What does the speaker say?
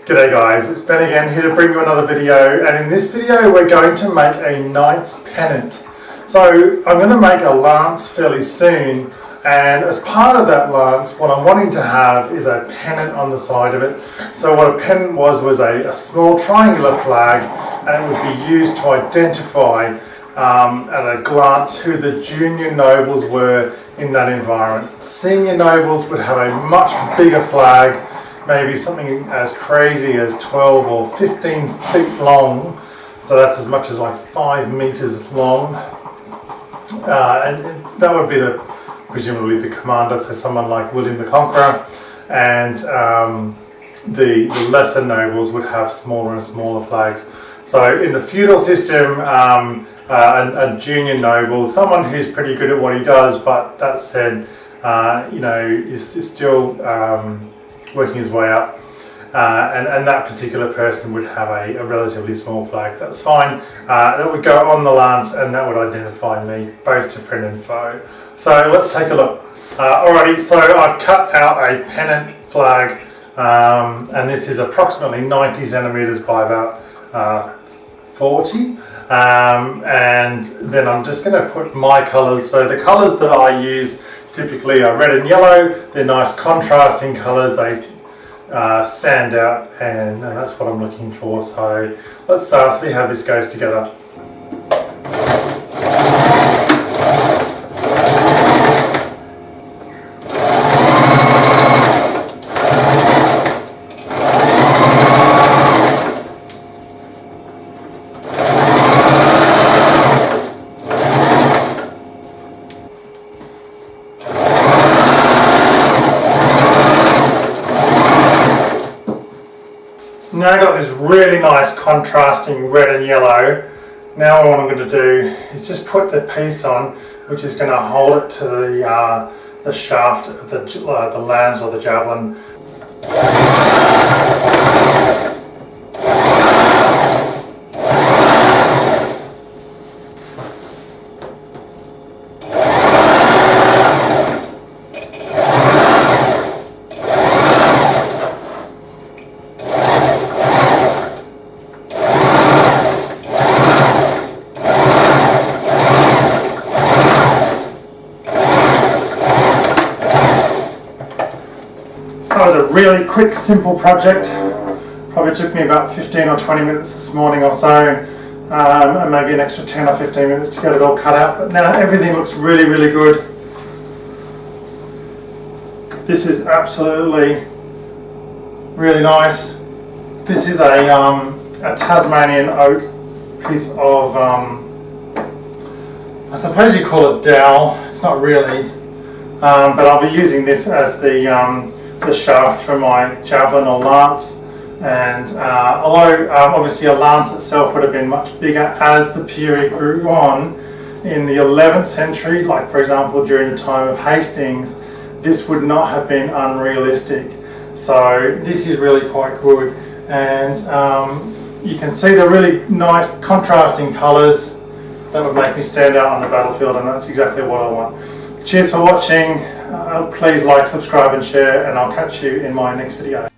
G'day guys, it's Ben again, here to bring you another video, and in this video we're going to make a knight's pennant. So I'm going to make a lance fairly soon, and as part of that lance what I'm wanting to have is a pennant on the side of it. So what a pennant was a small triangular flag, and it would be used to identify at a glance who the junior nobles were in that environment. Senior nobles would have a much bigger flag, maybe something as crazy as 12 or 15 feet long, so that's as much as like 5 meters long, and that would be presumably the commander, so someone like William the Conqueror, and the lesser nobles would have smaller and smaller flags. So in the feudal system, a junior noble, someone who's pretty good at what he does, but that said, is still working his way up, and that particular person would have a relatively small flag. That's fine. That would go on the lance, and that would identify me both to friend and foe. So let's take a look. Alrighty, so I've cut out a pennant flag, and this is approximately 90 centimeters by about 40. And then I'm just going to put my colors. So the colors that I use typically are red and yellow. They're nice contrasting colors. They stand out, and that's what I'm looking for. So let's see how this goes together. Now I've got this really nice contrasting red and yellow. Now what I'm going to do is just put the piece on, which is going to hold it to the shaft of the lance or the javelin. That was a really quick, simple project. Probably took me about 15 or 20 minutes this morning or so, and maybe an extra 10 or 15 minutes to get it all cut out. But now everything looks really, really good. This is absolutely really nice. This is a Tasmanian oak piece of, I suppose you call it dowel. It's not really, but I'll be using this as the shaft for my javelin or lance, and although obviously a lance itself would have been much bigger as the period grew on in the 11th century, like for example during the time of Hastings, this would not have been unrealistic. So this is really quite good, and you can see the really nice contrasting colours that would make me stand out on the battlefield, and that's exactly what I want. Cheers for watching. Please like, subscribe and share, and I'll catch you in my next video.